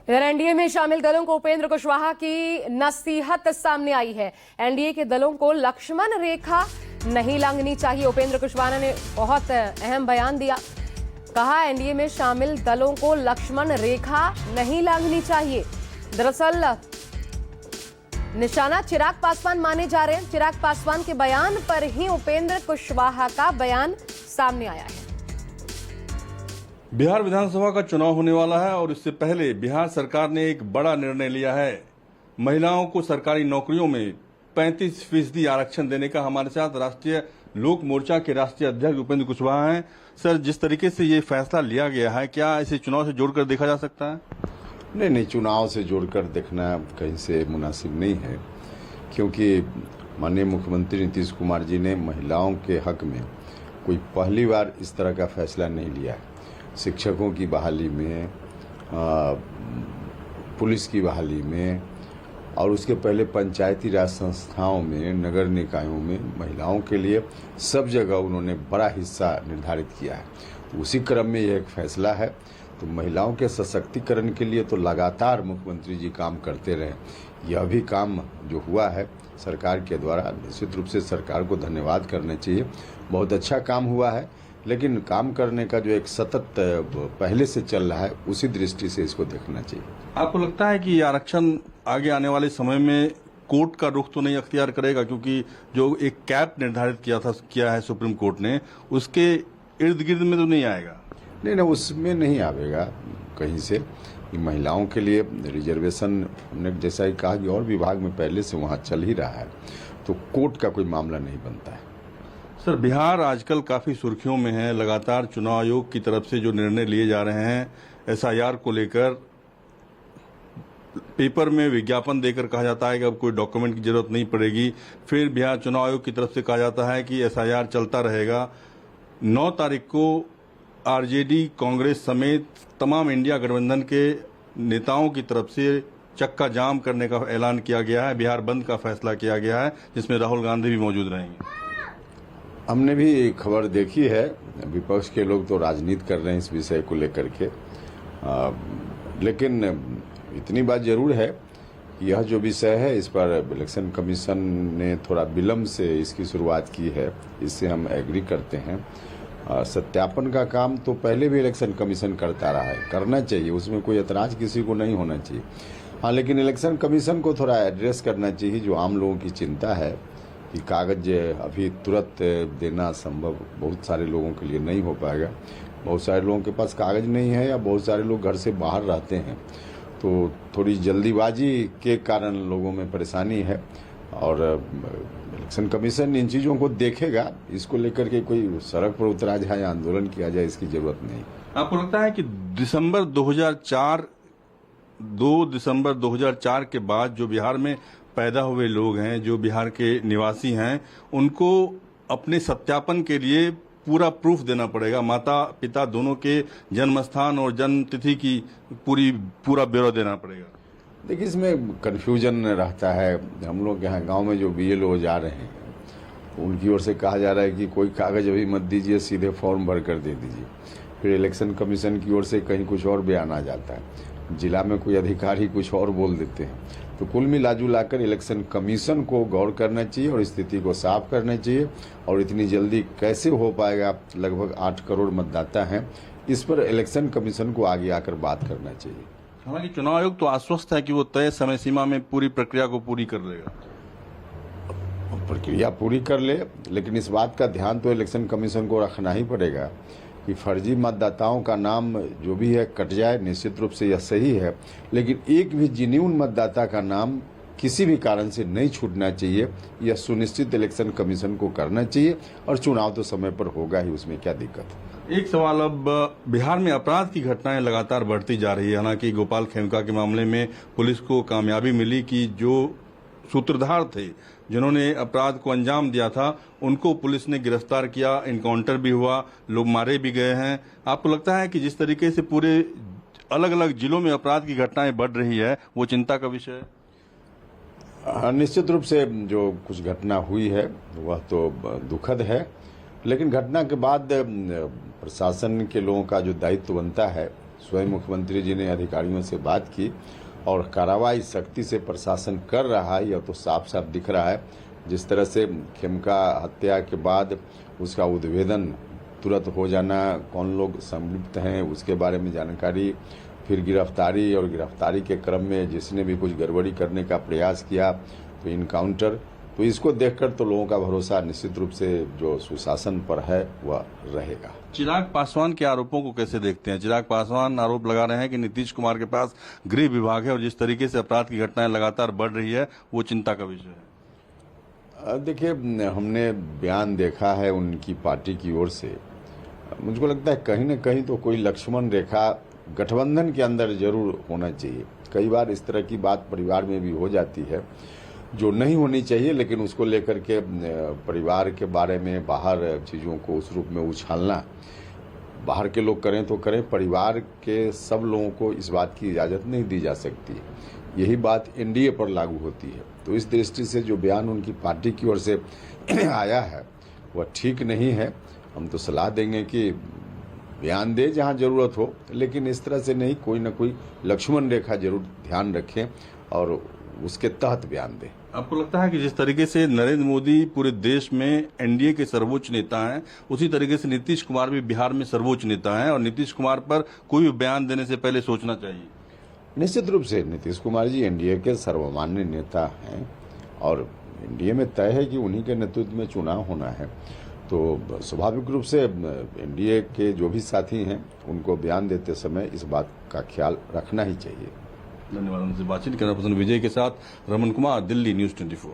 इधर एनडीए में शामिल दलों को उपेंद्र कुशवाहा की नसीहत सामने आई है। एनडीए के दलों को लक्ष्मण रेखा नहीं लांघनी चाहिए। उपेंद्र कुशवाहा ने बहुत अहम बयान दिया। कहा एनडीए में शामिल दलों को लक्ष्मण रेखा नहीं लांघनी चाहिए। दरअसल निशाना चिराग पासवान माने जा रहे हैं। चिराग पासवान के बयान पर ही उपेंद्र कुशवाहा का बयान सामने आया है। बिहार विधानसभा का चुनाव होने वाला है और इससे पहले बिहार सरकार ने एक बड़ा निर्णय लिया है। महिलाओं को सरकारी नौकरियों में 35% आरक्षण देने का। हमारे साथ राष्ट्रीय लोक मोर्चा के राष्ट्रीय अध्यक्ष उपेंद्र कुशवाहा हैं। सर, जिस तरीके से ये फैसला लिया गया है, क्या इसे चुनाव से जोड़कर देखा जा सकता है? नहीं, चुनाव से जोड़कर देखना कहीं से मुनासिब नहीं है, क्योंकि माननीय मुख्यमंत्री नीतीश कुमार जी ने महिलाओं के हक में कोई पहली बार इस तरह का फैसला नहीं लिया है। शिक्षकों की बहाली में, पुलिस की बहाली में और उसके पहले पंचायती राज संस्थाओं में, नगर निकायों में महिलाओं के लिए सब जगह उन्होंने बड़ा हिस्सा निर्धारित किया है। तो उसी क्रम में यह एक फैसला है। तो महिलाओं के सशक्तिकरण के लिए तो लगातार मुख्यमंत्री जी काम करते रहे। यह भी काम जो हुआ है सरकार के द्वारा, निश्चित रूप से सरकार को धन्यवाद करना चाहिए। बहुत अच्छा काम हुआ है, लेकिन काम करने का जो एक सतत पहले से चल रहा है, उसी दृष्टि से इसको देखना चाहिए। आपको लगता है कि आरक्षण आगे आने वाले समय में कोर्ट का रुख तो नहीं अख्तियार करेगा, क्योंकि जो एक कैप निर्धारित किया है सुप्रीम कोर्ट ने, उसके इर्द गिर्द में तो नहीं आएगा? नहीं, उसमें नहीं आवेगा कहीं से। महिलाओं के लिए रिजर्वेशन हमने जैसा ही कहा कि और विभाग में पहले से वहाँ चल ही रहा है, तो कोर्ट का कोई मामला नहीं बनता है। सर, बिहार आजकल काफी सुर्खियों में है। लगातार चुनाव आयोग की तरफ से जो निर्णय लिए जा रहे हैं एसआईआर को लेकर, पेपर में विज्ञापन देकर कहा जाता है कि अब कोई डॉक्यूमेंट की जरूरत नहीं पड़ेगी। फिर बिहार चुनाव आयोग की तरफ से कहा जाता है कि एसआईआर चलता रहेगा। 9 तारीख को आरजेडी, कांग्रेस समेत तमाम इंडिया गठबंधन के नेताओं की तरफ से चक्का जाम करने का ऐलान किया गया है। बिहार बंद का फैसला किया गया है, जिसमें राहुल गांधी भी मौजूद रहेंगे। हमने भी खबर देखी है। विपक्ष के लोग तो राजनीति कर रहे हैं इस विषय को लेकर के, लेकिन इतनी बात जरूर है कि यह जो विषय है, इस पर इलेक्शन कमीशन ने थोड़ा विलम्ब से इसकी शुरुआत की है। इससे हम एग्री करते हैं। सत्यापन का काम तो पहले भी इलेक्शन कमीशन करता रहा है, करना चाहिए, उसमें कोई एतराज किसी को नहीं होना चाहिए। हाँ, लेकिन इलेक्शन कमीशन को थोड़ा एड्रेस करना चाहिए जो आम लोगों की चिंता है कि कागज अभी तुरंत देना संभव बहुत सारे लोगों के लिए नहीं हो पाएगा। बहुत सारे लोगों के पास कागज नहीं है या बहुत सारे लोग घर से बाहर रहते हैं, तो थोड़ी जल्दीबाजी के कारण लोगों में परेशानी है। और इलेक्शन कमीशन इन चीज़ों को देखेगा। इसको लेकर के कोई सड़क पर उतरा जाए या आंदोलन किया जाए, इसकी जरूरत नहीं। आपको लगता है कि 2 दिसंबर 2004 के बाद जो बिहार में पैदा हुए लोग हैं, जो बिहार के निवासी हैं, उनको अपने सत्यापन के लिए पूरा प्रूफ देना पड़ेगा? माता पिता दोनों के जन्म स्थान और जन्म तिथि की पूरा ब्यौरा देना पड़ेगा। देखिए, इसमें कन्फ्यूजन रहता है। हम लोग यहाँ गांव में जो बीएलओ जा रहे हैं, उनकी ओर से कहा जा रहा है कि कोई कागज अभी मत दीजिए, सीधे फॉर्म भर कर दे दीजिए। फिर इलेक्शन कमीशन की ओर से कहीं कुछ और बयान आ जाता है, जिला में कोई अधिकारी कुछ और बोल देते हैं। तो कुल मिलाजुलाकर इलेक्शन कमीशन को गौर करना चाहिए और स्थिति को साफ करना चाहिए। और इतनी जल्दी कैसे हो पाएगा, लगभग 8 करोड़ मतदाता हैं, इस पर इलेक्शन कमीशन को आगे आकर बात करना चाहिए। हालांकि चुनाव आयोग तो आश्वस्त है कि वो तय समय सीमा में पूरी प्रक्रिया को पूरी कर लेगा। प्रक्रिया पूरी कर ले, लेकिन इस बात का ध्यान तो इलेक्शन कमीशन को रखना ही पड़ेगा कि फर्जी मतदाताओं का नाम जो भी है कट जाए। निश्चित रूप से यह सही है, लेकिन एक भी जेन्युइन मतदाता का नाम किसी भी कारण से नहीं छूटना चाहिए। यह सुनिश्चित इलेक्शन कमीशन को करना चाहिए और चुनाव तो समय पर होगा ही, उसमें क्या दिक्कत है। एक सवाल, अब बिहार में अपराध की घटनाएं लगातार बढ़ती जा रही है। हालांकि गोपाल खेमका के मामले में पुलिस को कामयाबी मिली कि जो सूत्रधार थे, जिन्होंने अपराध को अंजाम दिया था, उनको पुलिस ने गिरफ्तार किया, इनकाउंटर भी हुआ, लोग मारे भी गए हैं। आपको लगता है कि जिस तरीके से पूरे अलग अलग जिलों में अपराध की घटनाएं बढ़ रही है, वो चिंता का विषय है? निश्चित रूप से जो कुछ घटना हुई है वह तो दुखद है, लेकिन घटना के बाद प्रशासन के लोगों का जो दायित्व बनता है स्वयं मुख्यमंत्री जी ने अधिकारियों से बात की और कार्रवाई सख्ती से प्रशासन कर रहा है। यह तो साफ साफ दिख रहा है। जिस तरह से खेमका हत्या के बाद उसका उद्भेदन तुरंत हो जाना, कौन लोग संलिप्त हैं उसके बारे में जानकारी, फिर गिरफ्तारी और गिरफ्तारी के क्रम में जिसने भी कुछ गड़बड़ी करने का प्रयास किया तो इनकाउंटर, तो इसको देखकर तो लोगों का भरोसा निश्चित रूप से जो सुशासन पर है वह रहेगा। चिराग पासवान के आरोपों को कैसे देखते हैं? चिराग पासवान आरोप लगा रहे हैं कि नीतीश कुमार के पास गृह विभाग है और जिस तरीके से अपराध की घटनाएं लगातार बढ़ रही है वो चिंता का विषय है। देखिए, हमने बयान देखा है उनकी पार्टी की ओर से। मुझको लगता है कहीं न कहीं तो कोई लक्ष्मण रेखा गठबंधन के अंदर जरूर होना चाहिए। कई बार इस तरह की बात परिवार में भी हो जाती है जो नहीं होनी चाहिए, लेकिन उसको लेकर के परिवार के बारे में बाहर चीज़ों को उस रूप में उछालना, बाहर के लोग करें तो करें, परिवार के सब लोगों को इस बात की इजाज़त नहीं दी जा सकती। यही बात एनडीए पर लागू होती है। तो इस दृष्टि से जो बयान उनकी पार्टी की ओर से आया है वह ठीक नहीं है। हम तो सलाह देंगे कि बयान दे जहां जरूरत हो, लेकिन इस तरह से नहीं, कोई न कोई लक्ष्मण रेखा जरूर ध्यान रखें और उसके तहत बयान दें। आपको लगता है कि जिस तरीके से नरेंद्र मोदी पूरे देश में एनडीए के सर्वोच्च नेता हैं, उसी तरीके से नीतीश कुमार भी बिहार में सर्वोच्च नेता हैं और नीतीश कुमार पर कोई भी बयान देने से पहले सोचना चाहिए? निश्चित रूप से नीतीश कुमार जी एनडीए के सर्वमान्य नेता हैं और एनडीए में तय है कि उन्हीं के नेतृत्व में चुनाव होना है। तो स्वाभाविक रूप से एनडीए के जो भी साथी हैं उनको बयान देते समय इस बात का ख्याल रखना ही चाहिए। धन्यवाद। हमसे बातचीत करना पसंद विजय के साथ रमन कुमार, दिल्ली न्यूज़ 24।